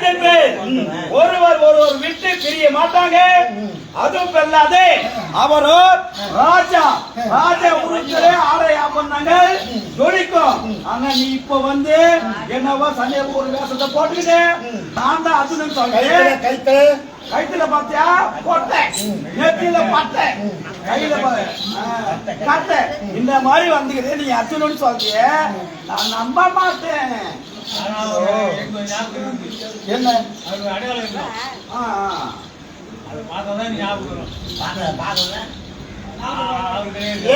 2 பேர் ஒருவர் ஒருவர் விட்டு பிரிய மாட்டாங்க. அதுவும் பெல்லாது அவரோ ராஜா உருச்சரே ஆலயா பண்ணாங்க ஜொலிக்கும். ஆனா நீ இப்ப வந்து என்னவோ சண்டை ஒரு வேஷத்தை போட்டுக்கிட்டு நான் தான் அதுன்னு சொல்றேன். கைத்துல பாத்தியா கொட்டை, நெத்தியில பட்டை, கையில கட்டை, இந்த மாதிரி வந்துக்கிது. நீ அர்ஜுனன்னு சொல்றிய, நான் நம்ப மாட்டேன். என்ன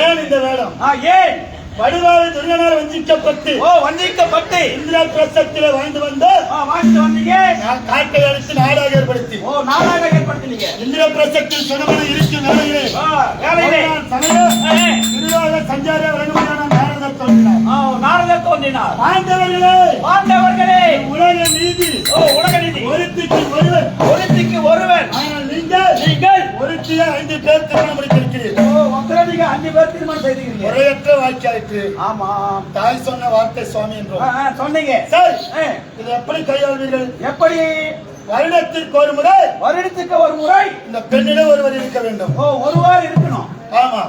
ஏன் இந்த வேடம்? ஏன் வடிவாளி துரியனால் வஞ்சிக்கப்பட்டு இந்திரா பிரசத்தில வாழ்ந்து வந்தீங்க. காட்டை அடித்து நாடாக ஏற்படுத்தி இந்திர பிரசத்தில் சுடமனை இருக்கும் வேலையிலே திருவாக சஞ்சார வழங்குமான நாரதர் தோன்றினார். பாண்டவர்களே உலக நீதி ஒருத்திக்கு ஒருவன். ஆனால் நீங்கள் ஒருத்திய 5 பேர் திருமணம் முடித்திருக்கிறீர்கள். 5 பேர் திருமணம் செய்திருக்கிறீர்கள். முறையற்ற வாக்கியாயிற்று. ஆமா, தாய் சொன்ன வார்த்தை சுவாமி என்றோம் சொன்னீங்க. சரி, இது எப்படி கையாளுவீர்கள்? எப்படி? வருடத்திற்கு ஒரு முறை இந்த பெண்ணிடம் ஒருவர் இருக்க வேண்டும். ஒருவர் இருக்கணும். ஆமா,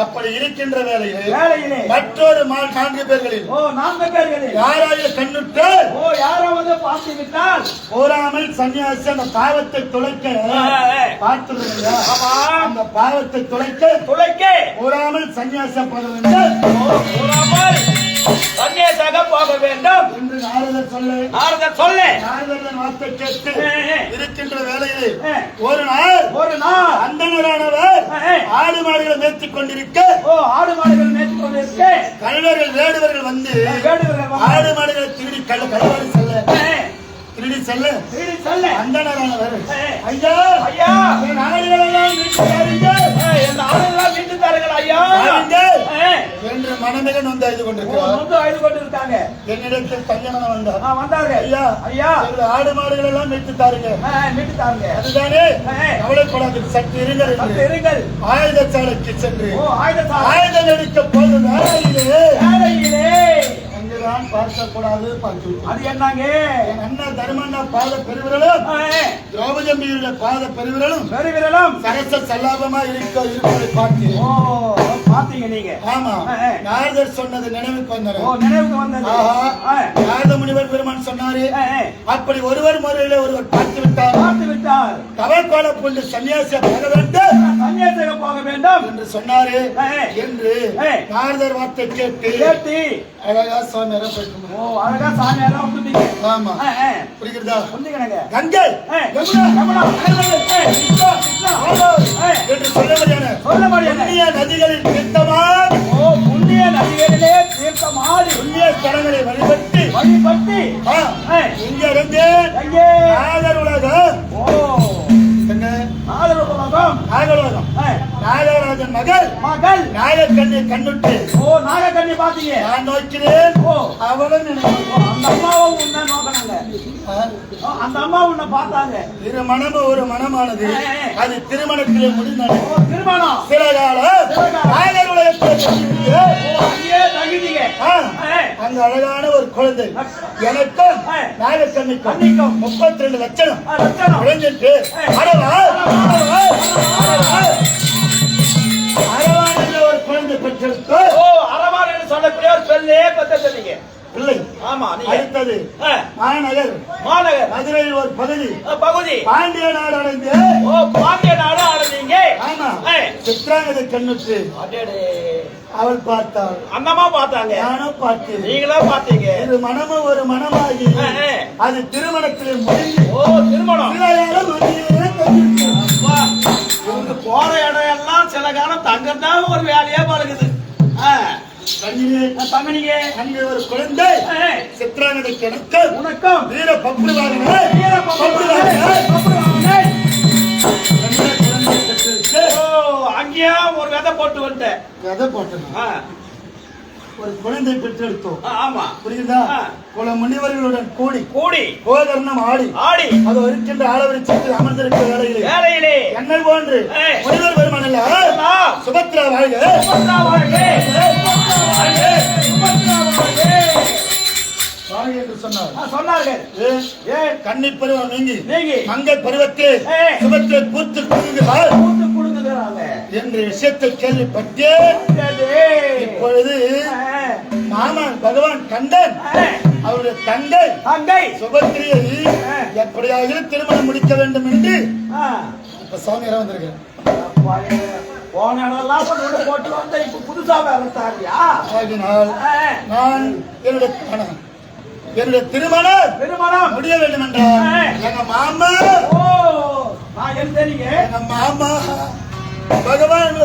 அப்படி இருக்கின்ற வேளையிலே மற்றொரு 4 பேர்களில் 4 பேர்களில் யாராவது கண்ணுற்று யாராவது பார்த்து விட்டால் போராமல் சன்னியாசி அந்த பாவத்தை துளைக்க பார்த்துருங்க. அந்த பாவத்தை துளைக்க போராமல் சன்னியாசம் போக வேண்டும். சன்னியாசாக போக வேண்டும் என்று நாரதர் சொல்ல நாரதர் வார்த்தை கேட்டு இருக்கின்ற வேளையிலே ஒரு நாள் அந்தனரானவர் ஆடு மாடுகளை மேய்த்துக் கொண்டிருக்க கழுவர்கள் வேடுவர்கள் வந்து ஆடு மாடுகளை திருடி செல்ல அந்தனரானவர் ஐயா என்று மனமிக நொந்து அழுது கொண்டிருக்காங்க. என்னிடத்தில் கல்யாணம் வந்தாங்க. ஐயா ஆடு மாடுகள் எல்லாம் மீட்டு தாருங்க. அதுதானே, கவலைப்படாது, சற்று இருங்கள். ஆயுத சாலைக்கு சென்று ஆயுதம் எடுக்க போதும் வேலையிலே அங்குதான் பார்க்கக்கூடாது. அது என்னங்க? என் அண்ணன் தர்மண்ணா பாத பெருவிரலும் திரௌபதியுடைய பாத பெருவிரலும் சரச சல்லாபமா இருப்பதை பார்த்தீங்க நீங்க. ஆமா, நாரதர் சொன்னது நினைவுக்கு வந்தது. நாரத முனிவர் பெருமான் சொன்னாரு, அப்படி ஒருவர் முறையில ஒருவர் பார்த்து விட்டார் தவக்கோல கொண்டு சன்னியாசியாக போக வேண்டும் என்று சொன்னாரு என்று நாரதர் வார்த்தை கேட்டு அழகா சாமியாரா ஆமா, புரிகிறதா? கங்கை என்று சொல்ல முடியாது. நதிகளில் புண்ணிய நதிகளிலே தீர்த்தமாடி புண்ணிய ஸ்தலங்களை வழிபட்டு இங்க இருந்து நாகராஜன் மகள் நாகக்கண்ணி கண்ணுட்டு நாகக்கண்ணி பாத்தீங்க. நான் நோக்கிறேன், அவளும் அந்த அம்மாவும் உன்ன நோக்கினாங்க. அந்த அம்மா உன்னை பார்த்தாங்க. இரு மனமும் ஒரு மனமானது அது திருமணத்திலே முடிந்தது. திருமணம் சில அந்த அழகான ஒரு குழந்தை எனக்கும் நாகக்கண்ணிக்கும் 32 லட்சம் குழந்தைட்டு அரவான் ஒரு குழந்தை பெற்றெடுத்து அரவான் என்று சொல்லக்கூடிய ஒரு பெண்ணே பெற்ற சொன்னீங்க. பிள்ளை. ஆமா, அடுத்தது மாநகர் மதுரையில் ஒரு பகுதி பாண்டிய நாடு அடைந்து அடைந்தீங்க. ஆமா, சித்ராங்கதை கண்ணுற்று அவள் பார்த்தாள். அண்ணமா பார்த்தாங்க, நானும் பார்த்தேன், நீங்களும் பார்த்தீங்க. இது மனமும் ஒரு மனமாகி அது திருமணத்திலே முடிஞ்சு திருமணம் போற இடம் எல்லாம் சில காலம் தங்கத்தான் ஒரு வேலையா பழகுது. அங்கே ஒரு குழந்தை சித்ராங்கதை உனக்கும் வீர அங்கேயா ஒரு விதை போட்டு ஒரு குழந்தை பெற்றெடுத்தோம். ஆமா, புரியுதா? குல முனிவர்களுடன் கூடி கோகர்ணம் ஆடி அது இருக்கின்ற ஆளவரிச்சத்தில் அமர்ந்திருக்கிற வேலையிலே என்னை போன்று முனிவர் பெருமான் எல்லாம் சுபத்ரா வாழ்க என்று சொன்னார். சொன்னார்கள். கன்னி பருவம் நீங்கி நீங்கி மங்கை பருவத்தை சுபத்தை பூத்து கொடுங்குகிறாங்க என்ற விஷயத்தை கேள்விப்பட்டு இப்பொழுது மாமன் பகவான் கந்தன் அவருடைய தங்கை சுபத்திரியை எப்படியாக திருமணம் முடிக்க வேண்டும் என்று இப்ப சுவாமி வந்திருக்கேன். போன இடம்லாம் போட்டு வந்த இப்ப புதுசா வேலையா? நான் என்னுடைய திருமணம் முடிய வேண்டும் என்றால் எங்க மாமா நான் தெரியுங்க. எங்க மாமா பகவான்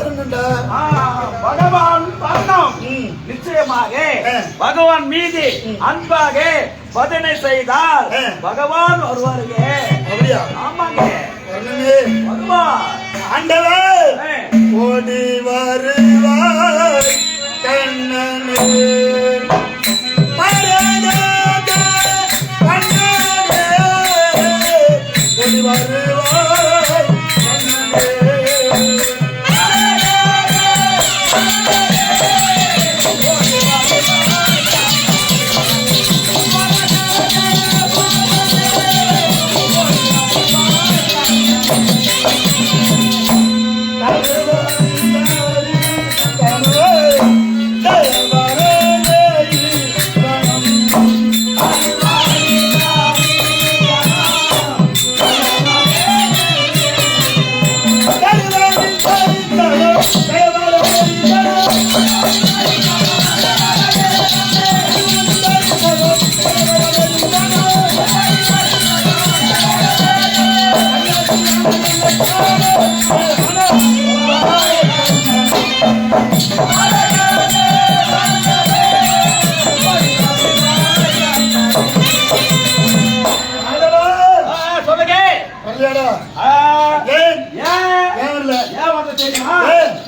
பகவான் வர்ணம் நிச்சயமாக பகவான் மீது அன்பாக பஜனை செய்தால் பகவான் வருவாருங்க. அப்படியா? ஆமாங்க, வருவார். ஆண்டவர் ஓடி வருவார் கண்ணனே ஓடி வருவார்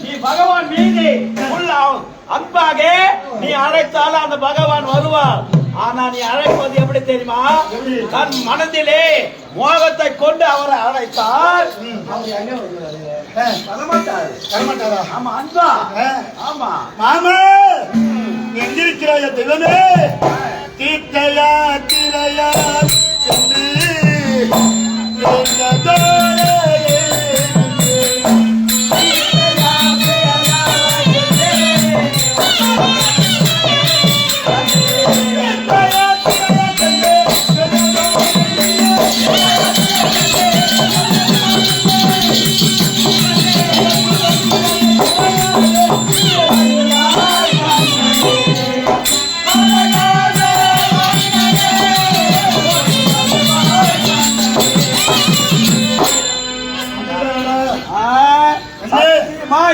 நீ பகவான் மீது அன்பாக நீ அழைத்தாலும் அந்த பகவான் வருவார். ஆனா நீ அழைப்பது எப்படி தெரியுமா? தன் மனதிலே மோகத்தை கொண்டு அவரை அழைத்தால் ஆமா அன்பா. ஆமா மாமா எங்கிருக்கிறாய தெய்வமே தீர்த்தையா திரையா சென்று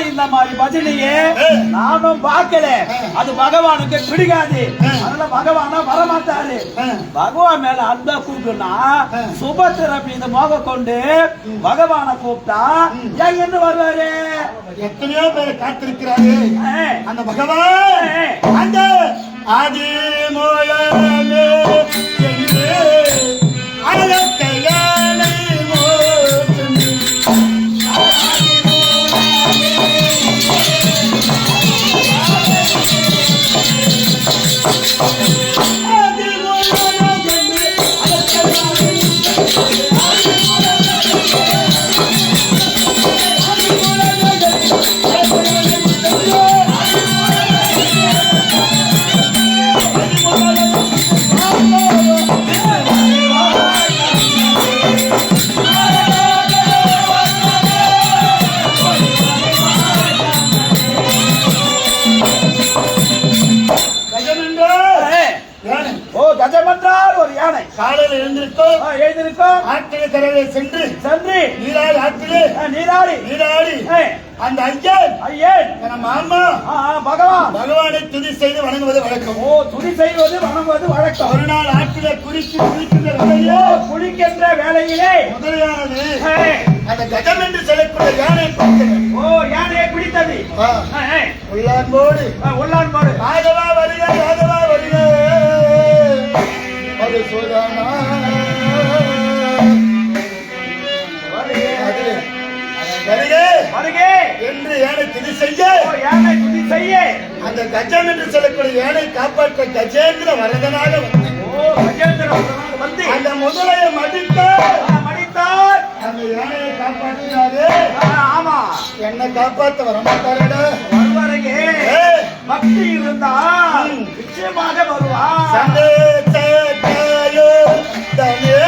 இந்த மாதிரி பஜனையே நானும் பார்க்கல. அது பகவானுக்கு பிடிக்காது. அதனால பகவானா வரமாட்டாரு. பகவான் மேல அன்பா கூப்பிட்டுனா சுபத்திர மீது மோக கொண்டு பகவான கூப்பிட்டா எங்க வருவாரு? எத்தனையோ பேர் காத்திருக்கிறாரு அந்த பகவான். அந்த ஆதி மோயனே என்று அழகையானை காலையில் எழுந்திருக்கும் ஆற்றிலே கரையை சென்று நீராடி ஆற்றிலே நீராடி அந்த ஐயன் மாமா பகவானை துதி செய்து வணங்குவது வழக்கம். வணங்குவது வழக்கம். ஒரு நாள் ஆற்றிலே குளிக்கின்ற வேளையிலே முதலையானது அந்த கஜம் என்று சொல்லக்கூடிய யானை யானையை பிடித்தது. உள்ளான்போடு ராகவா வருக அது சோதானா வருகே என்று யானை துதி செய்ய அந்த கஜம் என்று சொல்லக்கூடிய யானை காப்பாற்ற கஜேந்திர வரதனாக வந்து கஜேந்திரபுரம் வந்து அந்த முதலையை மடித்தார் அந்த யானையை காப்பாற்றினாரு. ஆமா, என்னை காப்பாத்த வர மாட்டாரடா. வருவாருங்க. பக்தி இருந்தா நிச்சயமாக வருவார். சந்தேகத்தாயோ தனே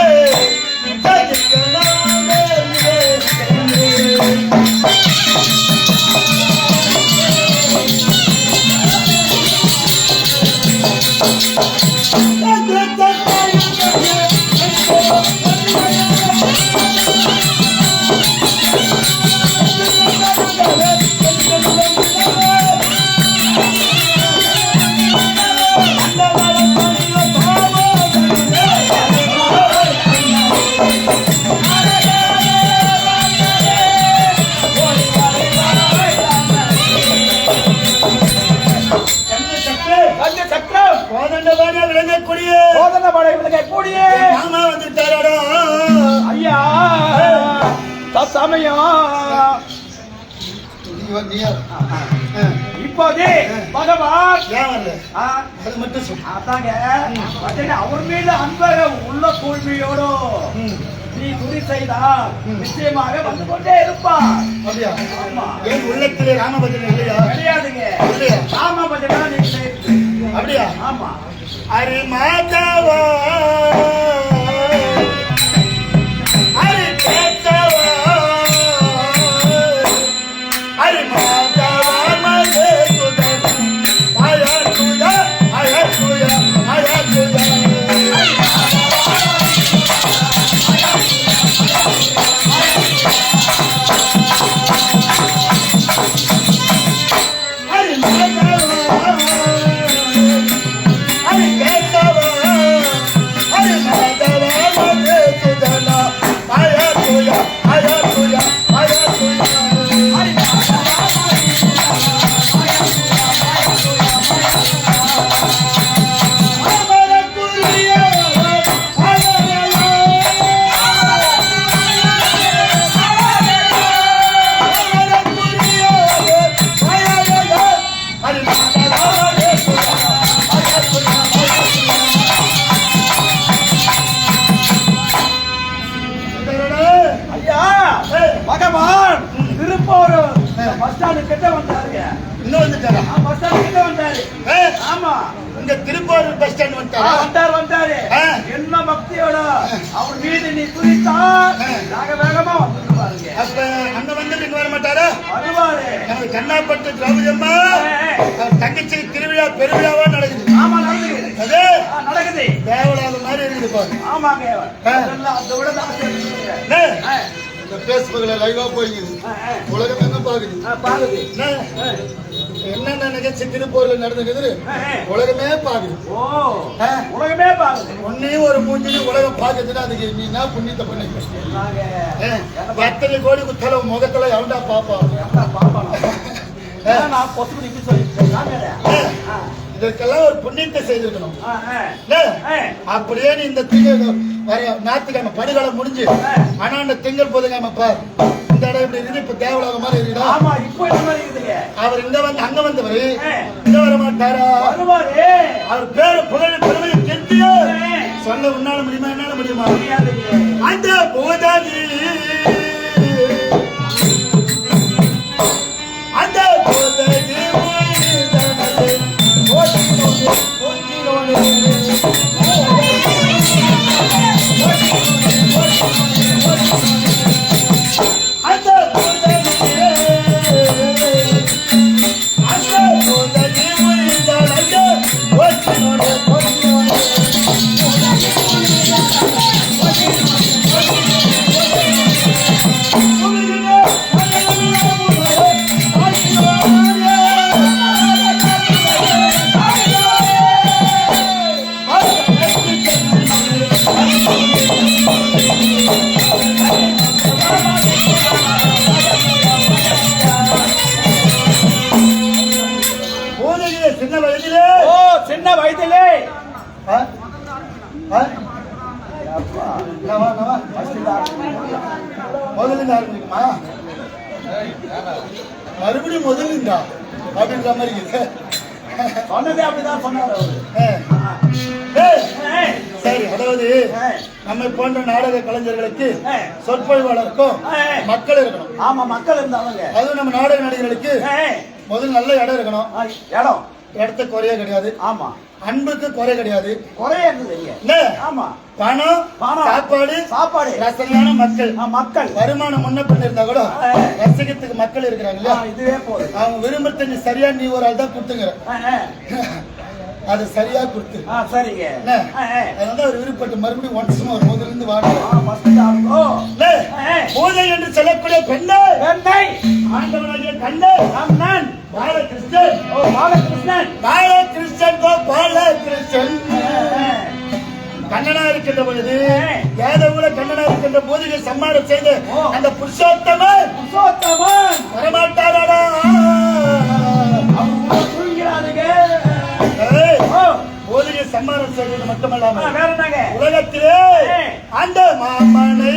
விளங்கக்கூடிய மாமா வந்துட்டாரடா. ஐயா சமயம் இப்போதே பகவான் அது மட்டும் அதாங்க அவர் மீது அன்பக உள்ள தூய்மையோடு நீ துணி செய்தால் நிச்சயமாக வந்து கொண்டே இருப்பார். அப்படியா? என் உள்ளத்திலே ராமபஜன் இல்லையா? கிடையாதுங்க. ராமபஜனா நீங்க செய்யுது. அப்படியா? ஆமா. அரி மாதவா அரி கேசவா அரி மாதவா மதே துதன் ஆயா துயா ஆயா துயா ஆயா துயா அரி மாதவா அரி கேசவா அரி மாதவா மதே துதன் ஆயா துயா ஆயா துயா ஆயா துயா ஐயா பகவான் திருப்பூர் பஸ் ஸ்டாண்டு கிட்ட வந்தாருங்க. இன்னும் வந்துட்டாரா? பஸ் ஸ்டாண்டு கிட்ட வந்தாரு. ஆமா, இந்த திருப்பூர் பஸ் ஸ்டாண்ட் வந்துட்டாரா? வந்தாரு. என்ன பக்தியோட அவர் மீது நீ துதித்தா வேகமா வந்துட்டு பாருங்க. அப்ப அங்க வந்துட்டு இங்க வர மாட்டாரா? வருவாரு. நமது கண்ணாப்பட்டு திரௌபதி அம்மா தங்கச்சி திருவிழா பெருவிழாவா நடக்குது. ஆமா, நடக்குது. அது நடக்குது. தேவலாத மாதிரி இருக்குது பாரு. ஆமாங்க. அதை விட தான் இந்த பேஸ்புக்ல லைவா போயிடுது. உலகம் என்ன பாக்குது? பாக்குது. என்னென்ன நிகழ்ச்சி திருப்பூர்ல நடந்துக்குது உலகமே பாக்குது. ஓ, உலகமே பாக்குது. ஒன்னையும் ஒரு மூஞ்சினு உலகம் பாக்குதுன்னா அதுக்கு நீ என்ன புண்ணியத்தை பண்ணி எத்தனை கோடி குத்தல முகத்துல எவன்டா பாப்பா நான் பொசுக்கு இப்படி சொல்லிட்டேன். இதற்கெல்லாம் ஒரு புண்ணியத்தை செய்திருக்கணும். அப்படியே நீ இந்த திங்கள் வர ஞாயிற்றுக்கிழமை படுகாலம் முடிஞ்சு ஆனா திங்கள் போதுங்க பார் இந்த இடம் இப்படி இருக்குது. இப்ப தேவலோகம் மாதிரி இருக்குதா? ஆமா, இப்போ இந்த மாதிரி இருக்குதுங்க. அவர் இங்க வந்து அங்க வந்தவர் இங்க வர மாட்டாரா? வருவாரு. அவர் பேரு புகழ் பெருமையை கெட்டியோ சொல்ல உன்னால முடியுமா? என்னால முடியுமா? அந்த போதாதி அந்த போதாதி சின்ன வயதிலே முதல்ல ஆரம்பிக்குமா? மறுபடியும் முதலிந்தா அப்படின்ற மாதிரி சொன்னதே அப்படிதான் சொன்னார் அவரு. சரி, அதாவது நம்மை போன்ற நாடக கலைஞர்களுக்கு சொற்பொழிவாளருக்கும் மக்கள் இருக்கணும். ஆமா, மக்கள் இருந்தாங்க. அதுவும் நம்ம நாடக நடிகர்களுக்கு முதல் நல்ல இடம் இருக்கணும். இடத்துக்கு குறைய கிடையாது. ஆமா, அன்புக்கு குறை கிடையாது. குறைய இல்ல. ஆமா, பணம், சாப்பாடு ரசனையான மக்கள் வருமானம் முன்ன பண்ணி இருந்தா கூட ரசிகத்துக்கு மக்கள் இருக்கிறாங்க இல்லையா? இதுவே போதும். அவங்க விரும்புறது நீ சரியா நீ ஒரு ஆள் தான் கொடுத்துங்க. அது சரியா கொடுத்து. சரிங்க. அதனால ஒரு விருப்பப்பட்டு மறுபடியும் ஒன்ஸும் ஒரு முதல்ல இருந்து வாடுறோம். பூஜை என்று சொல்லக்கூடிய பெண்ணை ஆண்டவனாகிய கண்ணன் பாலகிருஷ்ணன் கண்ணனா இருக்கின்ற பொழுது யாதவ கண்ணனா இருக்கின்ற போதிகை சம்மானம் செய்து அந்த புருஷோத்தமன் வரமாட்டாரா? போதிகை சம்மானம் செய்வது மட்டுமல்லாமல் உலகத்திலே அந்த மாமனை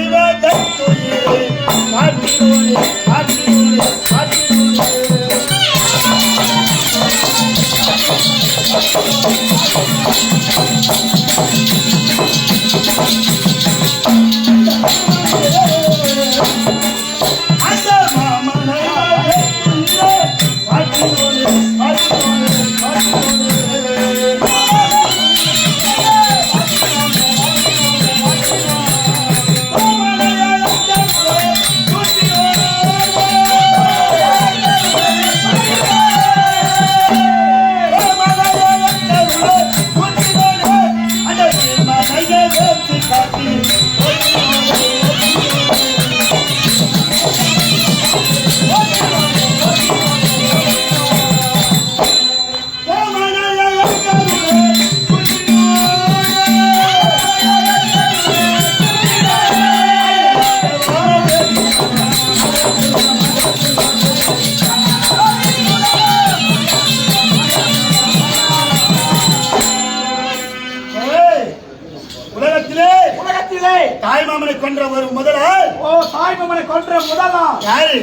தாய்மாமனை கொன்ற ஒரு முதலாள். தாய்மாமனை கொன்ற முதலா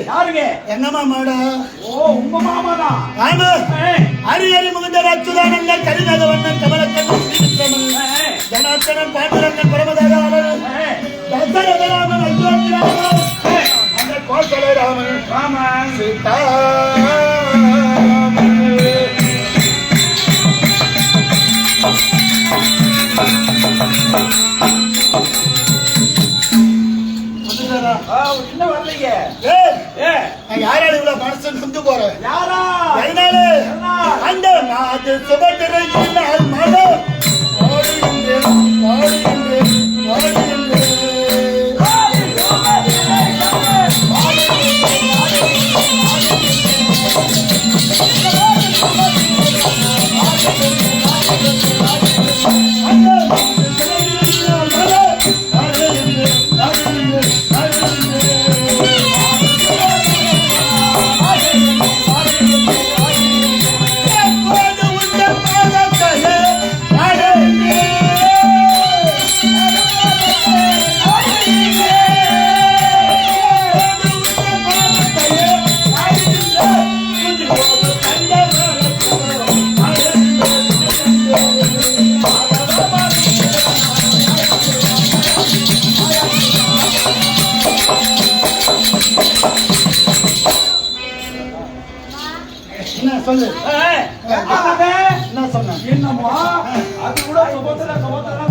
யாருங்க? எங்க மாமாடா. உங்க மாமாடா. ஆமா. ஹரி முகுந்த அச்சுதானந்த கரிநகவண்ணன் கமலக்கண்ணன் ஸ்ரீகிருஷ்ணன் ஜனார்த்தனன் பாண்டுரங்கன் பரமதாராமன் தசரதராமன் அயோத்திராமன் அந்த கோசலை ராமன் சீதா யாரால இவ்வளவு மனசு நொந்து போறேன்? அந்த நாடு சுபத்திரை மனம் சொல்லு. என்ன சொன்ன? என்னம்மா அது கூட சுபத்திரம்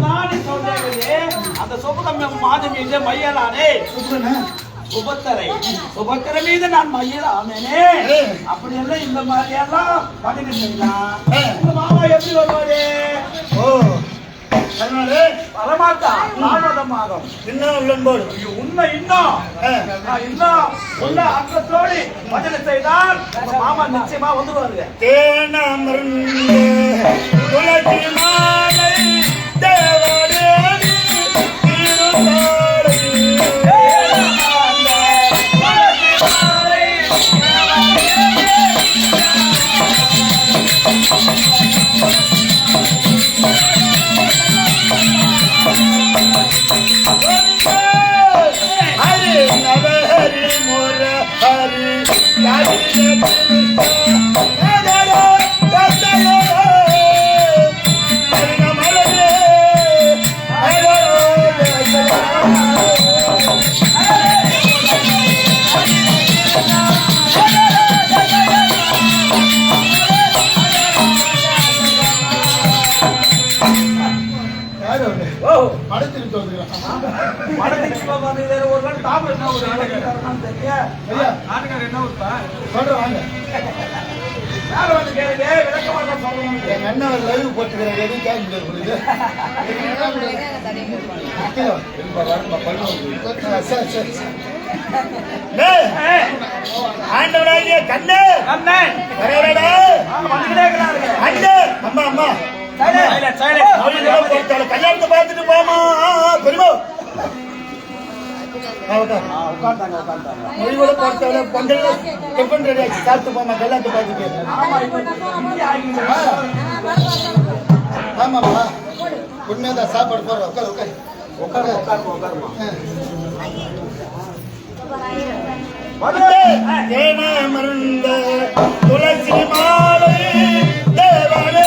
தான் நீ சொல்றே. அந்த சுபகம் மாதம் இந்த மையலானே சுபத்திர மீது நான் மையலானே. அப்படி எல்லாம் இந்த மாதிரி எல்லாம் பண்ணிக்கிட்டீங்களா? இந்த மாமா எப்படி வருவாரு? வரமாட்டா. தாமதமாகும். இன்னும் உள்ளன்போடு உண்மை இன்னும் உள்ள அர்த்தத்தோடு பஜனை செய்தால் மாமா நிச்சயமா வந்துருவாருங்க. தேனமர்ந்து துளசி மாலை தேவதேவி திருநாளை என்ன லைவ் போட்டுக்கிறேன் எதுவும் கேட்க முடியாது சரி ஆண்டவனாகிய கண்ணே வரடா அண்ணே அம்மா அம்மா கல்யாணத்தை பார்த்துட்டு போமா பெருமா மொழியோட பார்த்தால பொங்கல் டிஃபன் ரெடி ஆச்சு சாப்பிட்டு போமா கல்யாணத்தை பார்த்துட்டு ஆமாம்மா உண்மையாதான் சாப்பாடு போடுற உட்காரு உட்காரு உட்காருமா மருந்த துளசி மாலை தேவனே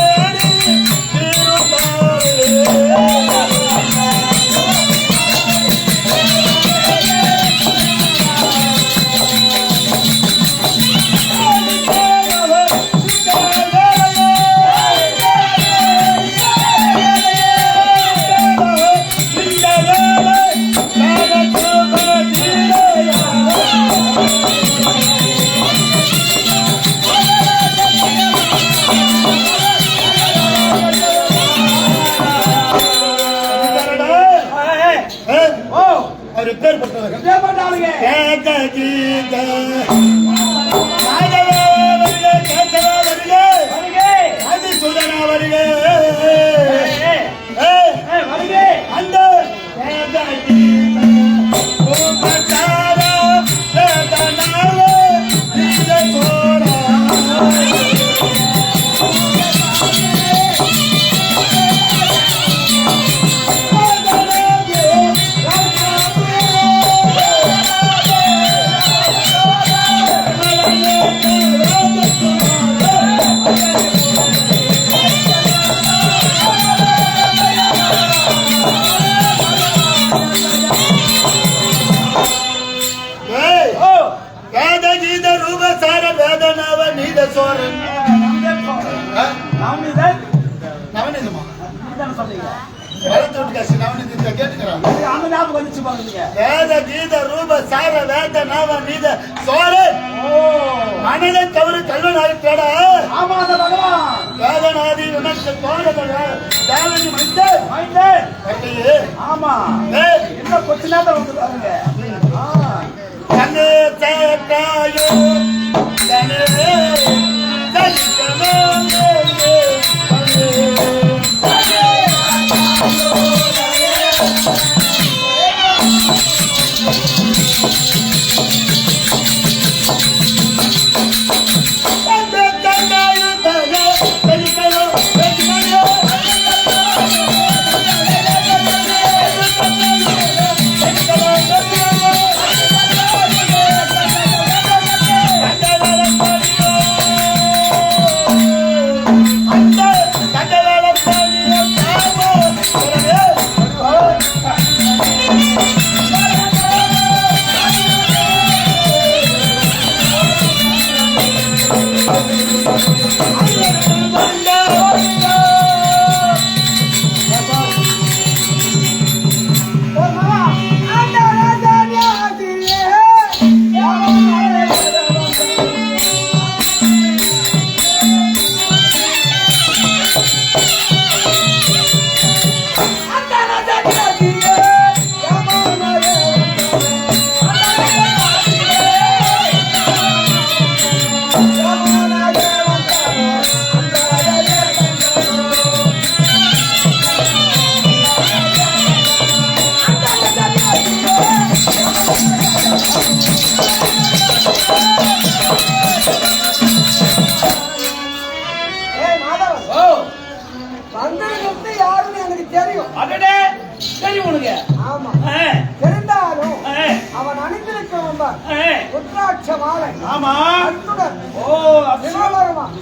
மனிதன் தவறு கல்வனாயிட்டா வேதனாதி உனக்கு ஆமா என்ன கொஞ்ச நேரம் வந்து பாருங்க கண்ணு சேட்டாயோ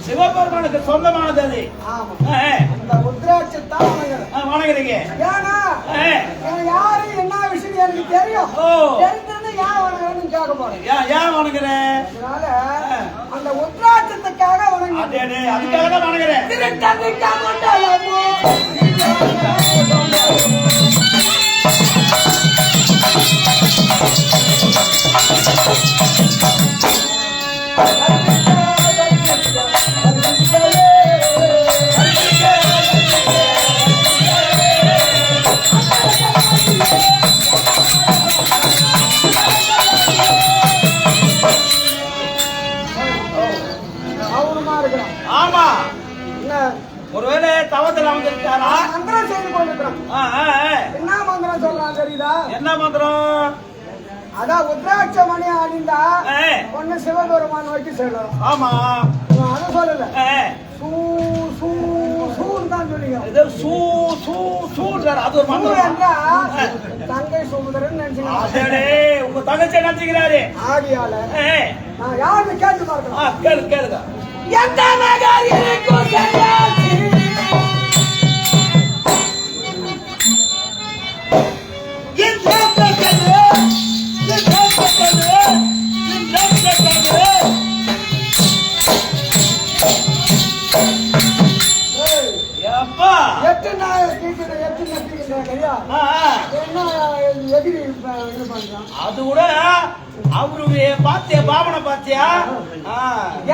சிவபெருமானுக்கு சொந்தமானது அது. அந்த உத்ராட்சத்தான் வணங்குறீங்க. ஏன்னா யாரு என்ன விஷயம் எனக்கு தெரியும். தெரிஞ்சது ஏன் வணங்குறேன்னு கேட்க போறேன். ஏன் வணங்குறேன்? அதனால அந்த உத்ராட்சத்துக்காக வணங்குறேன். அதுக்காக தான் வணங்குறேன். ஒருவேளை தவத்துல வந்துட்டாரா? மந்திரம் செய்து கொண்டிருக்கிறான். என்ன மந்திரம் சொல்றான் தெரியுதா? என்ன மந்திரம்? அதான் உத்ராட்ச மணி அணிந்தா ஒண்ணு சிவபெருமான் நோக்கி செல்லும். ஆமா, அதை சொல்லல. சூ சூ சூன்னு தான் சொன்னீங்க. இது சூ சூ சூன்றார். அது ஒரு மந்திரம் என்றா தங்கை சுமுதரன் நினைச்சுக்கிறாரு. உங்க தங்கச்சி நினைச்சுக்கிறாரு. ஆடியால நான் யாருன்னு கேட்டு பார்க்கலாம். கேளுங்க. எந்த நகரிற்கும் செல்லாச்சு எட்டு நாள் எட்டு நட்டிக்கிட்டேன் கையா. என்ன எதிரி இது பண்றான்? அது கூட அவரு பாத்தியா, பாவனை பாத்தியா?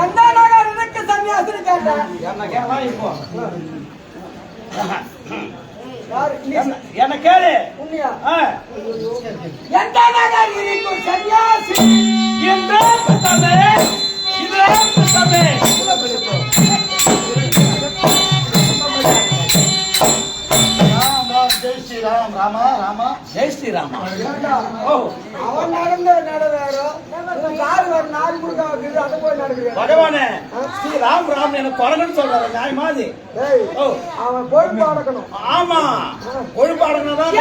எந்த நகர் இருக்கு சன்னியாசின்னு கேட்டேன். என்ன கேட்கலாம் இப்போ? என்ன கேளு. உண்மையா? எந்த நகர் இருக்கும் சன்னியாசி என்று ஜெய் ஸ்ரீராம். ராமா ராமா ஜெய் ஸ்ரீராமா. அவன் நடந்த நடந்தாரோ கார் ஒரு நாலு முழுக்க வைக்கிறது அதை போய் நடக்குது. பகவானே, ஸ்ரீ ராம் ராம் எனக்கு குரங்குன்னு சொல்றாரு. நியாயமாது. அவன் பொழுப்பு அடக்கணும். ஆமா, பொழுப்பு அடக்கணும் தான்.